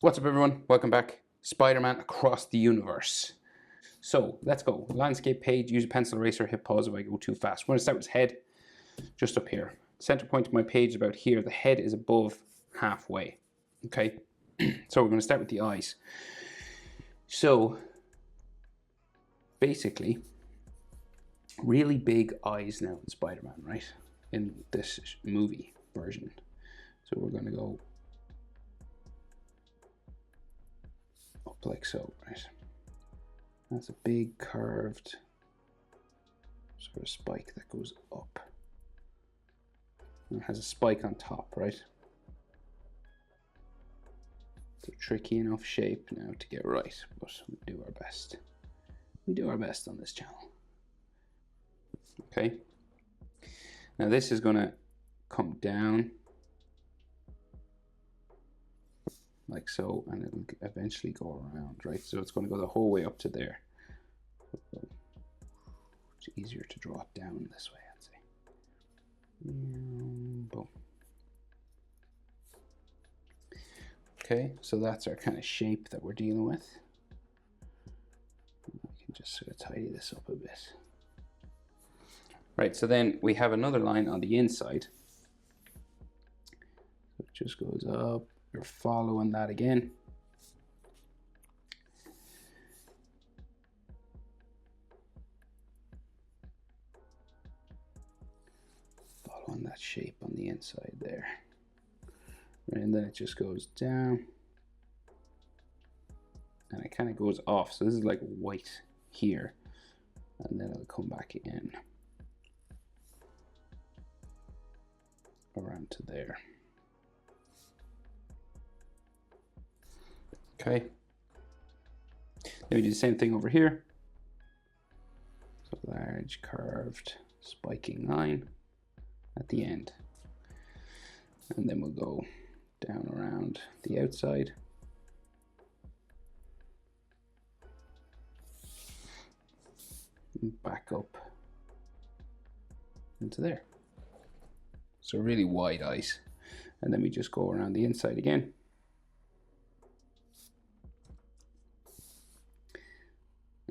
What's up, everyone? Welcome back. Spider-Man across the universe. So let's go. Landscape page, use a pencil eraser, hit pause if I go too fast. We're going to start with his head, just up here. Center point of my page is about here. The head is above halfway. Okay, so we're going to start with the eyes. So basically, really big eyes now in Spider-Man, right? In this movie version. So we're going to go up like so, right? That's a big curved sort of spike that goes up. And it has a spike on top, right? It's a tricky enough shape now to get right, but we do our best. We do our best on this channel. Okay. Now this is gonna come down like so, and it'll eventually go around, right? So it's gonna go the whole way up to there. It's easier to draw it down this way, I'd say. Boom. Okay, so that's our kind of shape that we're dealing with. We can just sort of tidy this up a bit. Right, so then we have another line on the inside. So it just goes up. You're following that again. Following that shape on the inside there. Right, and then it just goes down. And it kind of goes off. So this is like white here. And then it'll come back in. Around to there. Okay. Then we do the same thing over here. So large curved spiking line at the end. And then we'll go down around the outside. And back up into there. So really wide eyes. And then we just go around the inside again.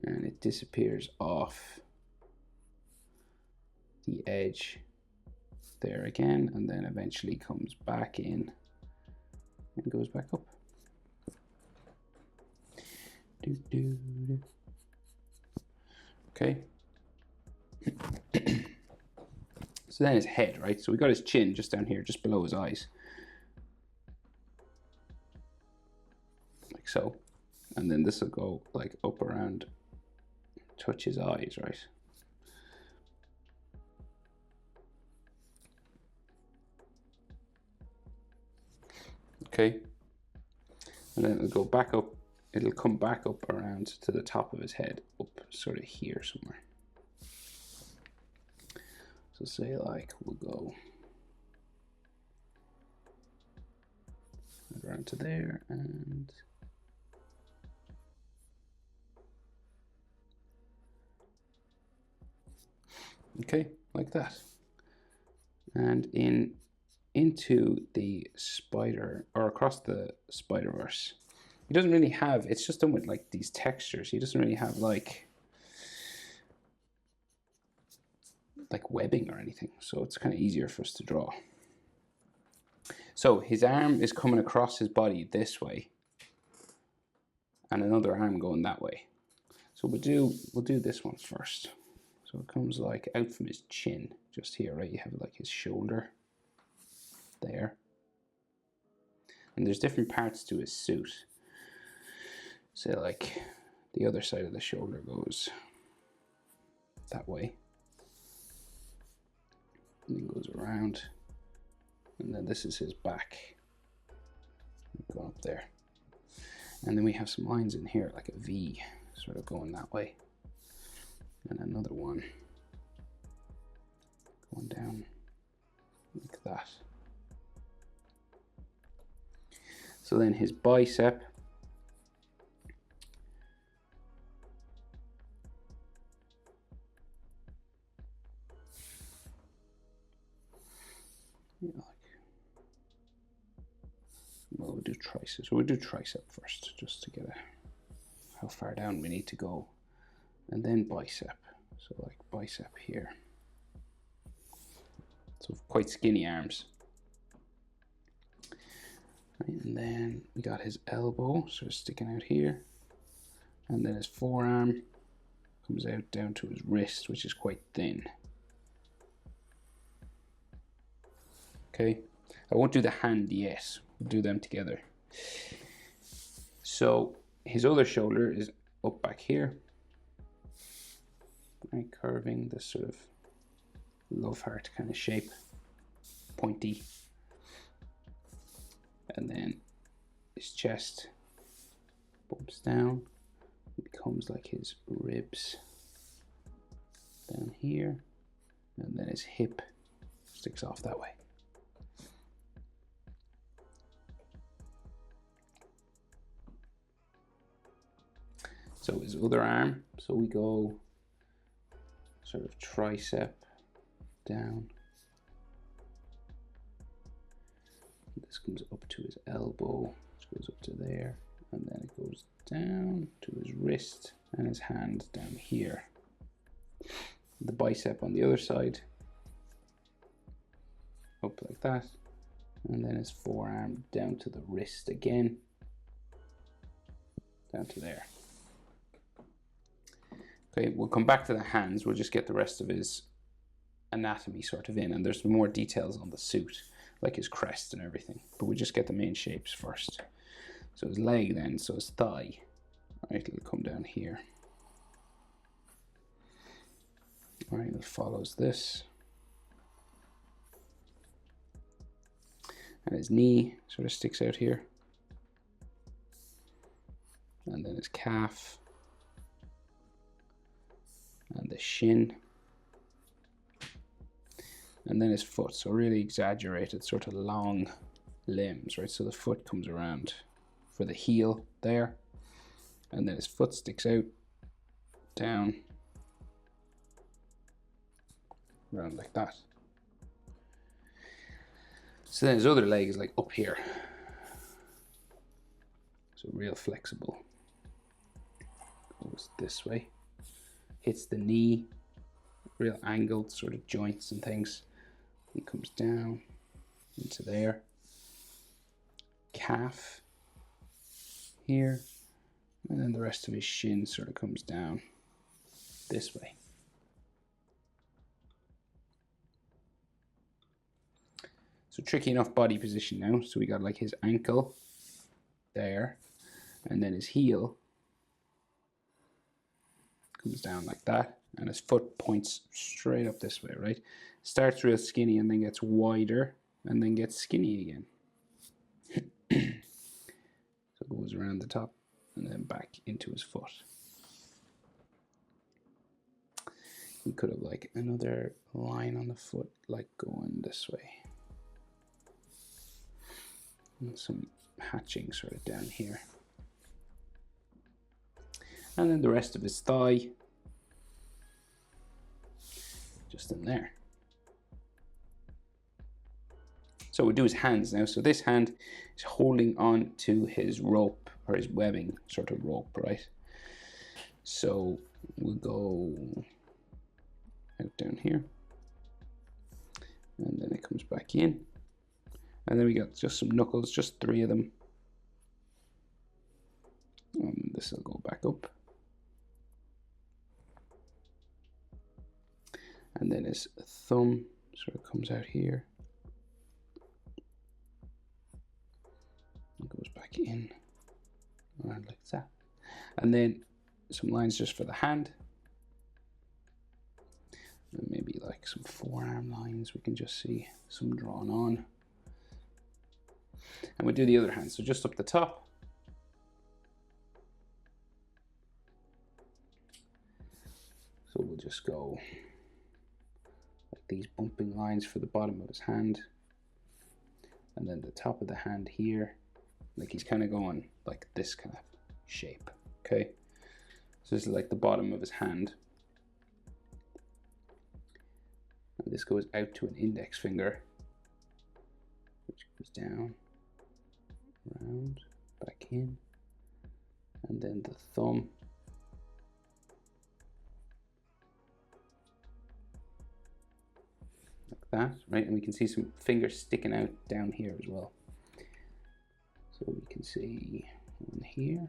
And it disappears off the edge there again, and then eventually comes back in and goes back up. Okay. So then his head, right? So we got his chin just down here, just below his eyes. Like so. And then this will go like up around, touch his eyes, right? Okay. And then it'll go back up, it'll come back up around to the top of his head, up sort of here somewhere. So say like we'll go around to there and okay, like that. And into the spider, or across the Spiderverse, he doesn't really have, it's just done with like these textures. He doesn't really have like webbing or anything, so it's kind of easier for us to draw. So his arm is coming across his body this way, and another arm going that way. So we'll do this one first. So it comes like out from his chin, just here, right? You have like his shoulder there. And there's different parts to his suit. Say like the other side of the shoulder goes that way. And then goes around. And then this is his back. Going up there. And then we have some lines in here, like a V, sort of going that way. And another one going down like that. So then his bicep, well, we'll do tricep. So we'll do tricep first, just to get how far down we need to go. And then bicep. So like bicep here. So quite skinny arms. Right, and then we got his elbow sort of sticking out here. And then his forearm comes out down to his wrist, which is quite thin. Okay, I won't do the hand yet. We'll do them together. So his other shoulder is up back here. Right, curving this sort of love heart kind of shape, pointy. And then his chest bumps down. It becomes like his ribs down here. And then his hip sticks off that way. So his other arm, so we go sort of tricep down. This comes up to his elbow, which goes up to there, and then it goes down to his wrist and his hand down here. The bicep on the other side, up like that, and then his forearm down to the wrist again, down to there. Okay, we'll come back to the hands. We'll just get the rest of his anatomy sort of in, and there's more details on the suit, like his crest and everything, but we'll just get the main shapes first. So his leg then, so his thigh, right, it'll come down here. All right, it follows this. And his knee sort of sticks out here. And then his calf. And the shin. And then his foot, so really exaggerated, sort of long limbs, right? So the foot comes around for the heel there. And then his foot sticks out, down, around like that. So then his other leg is like up here. So real flexible. Goes this way. Hits the knee, real angled sort of joints and things. It comes down into there. Calf here. And then the rest of his shin sort of comes down this way. So tricky enough body position now. So we got like his ankle there, and then his heel comes down like that, and his foot points straight up this way, right? Starts real skinny and then gets wider and then gets skinny again. So it goes around the top and then back into his foot. We could have like another line on the foot, like going this way. And some hatching sort of down here. And then the rest of his thigh, just in there. So we'll do his hands now. So this hand is holding on to his rope, or his webbing sort of rope, right? So we'll go out down here. And then it comes back in. And then we got just some knuckles, just 3 of them. And this will go back up. And then his thumb sort of comes out here. It goes back in, around like that. And then some lines just for the hand. And maybe like some forearm lines, we can just see some drawn on. And we'll do the other hand, so just up the top. So we'll just go like these bumping lines for the bottom of his hand. And then the top of the hand here, like he's kind of going like this kind of shape, okay? So this is like the bottom of his hand. And this goes out to an index finger, which goes down around, back in, and then the thumb. Like that, right? And we can see some fingers sticking out down here as well. So we can see one here.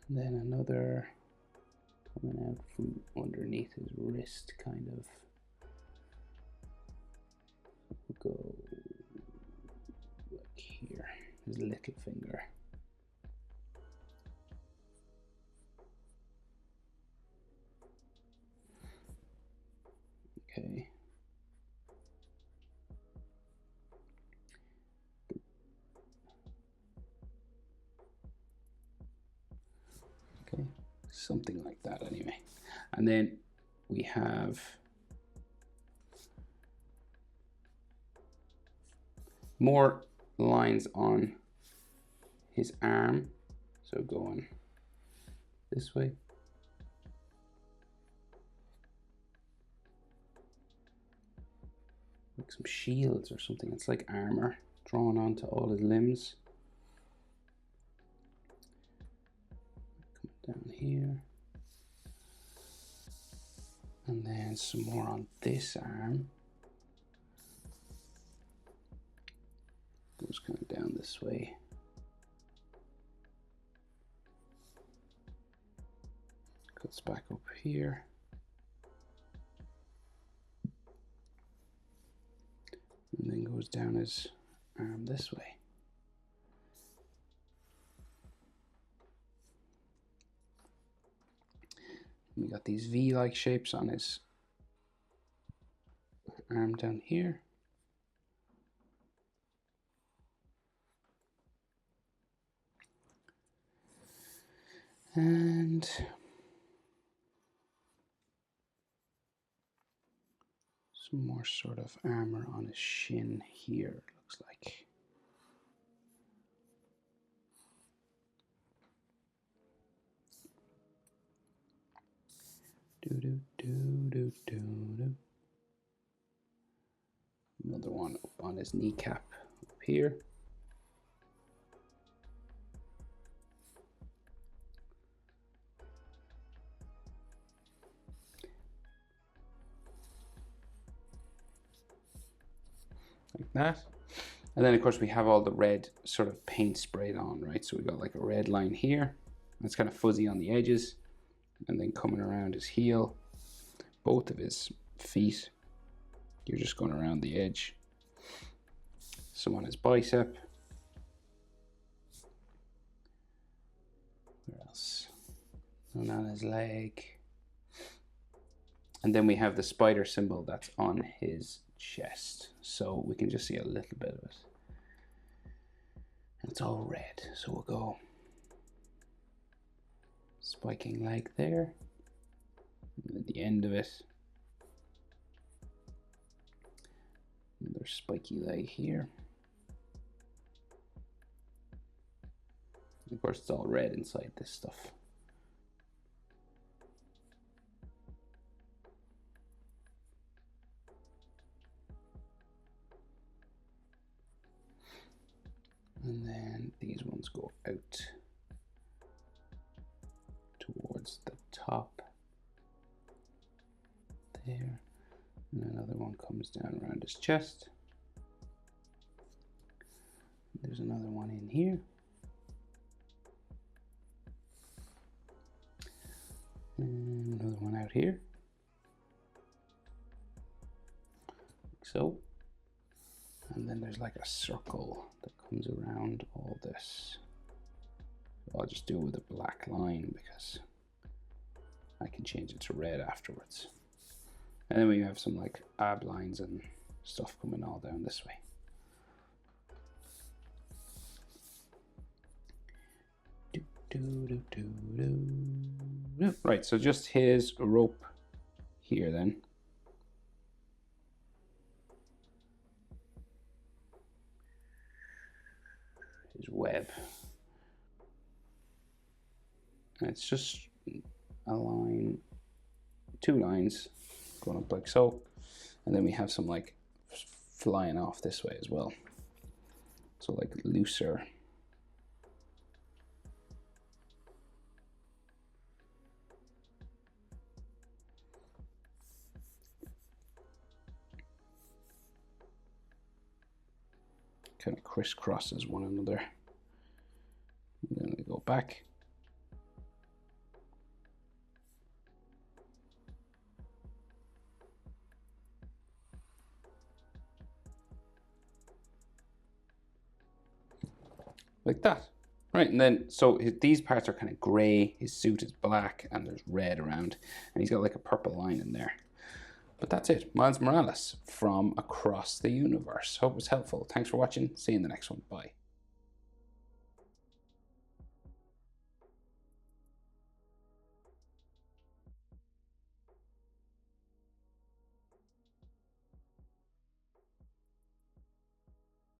And then another coming out from underneath his wrist, kind of. We'll go like here, his little finger. Okay. Okay, something like that anyway. And then we have more lines on his arm. So going this way. Like some shields or something. It's like armor drawn onto all his limbs. Come down here. And then some more on this arm. Goes kind of down this way. Cuts back up here. And then goes down his arm this way. We got these V-like shapes on his arm down here. And some more sort of armor on his shin here, it looks like. Another one up on his kneecap up here. Like that. And then of course we have all the red sort of paint sprayed on, right? So we got like a red line here. It's kind of fuzzy on the edges. And then coming around his heel, both of his feet, you're just going around the edge. Some on his bicep. Where else? And on his leg. And then we have the spider symbol that's on his chest. So we can just see a little bit of it. And it's all red. So we'll go spiking leg there. And at the end of it, another spiky leg here. And of course, it's all red inside this stuff. And then these ones go out towards the top there. And another one comes down around his chest. There's another one in here. And another one out here. Like so. And then there's like a circle that comes around all this. I'll just do it with a black line because I can change it to red afterwards. And then we have some like ab lines and stuff coming all down this way. Right, so just his rope here then. His web. And it's just a line, two lines going up like so. And then we have some like flying off this way as well. So like looser. Kind of crisscrosses one another. And then we go back. Like that. Right, and then, so these parts are kind of gray, his suit is black, and there's red around, and he's got like a purple line in there. But that's it, Miles Morales from Across the Universe. Hope it was helpful. Thanks for watching, see you in the next one, bye.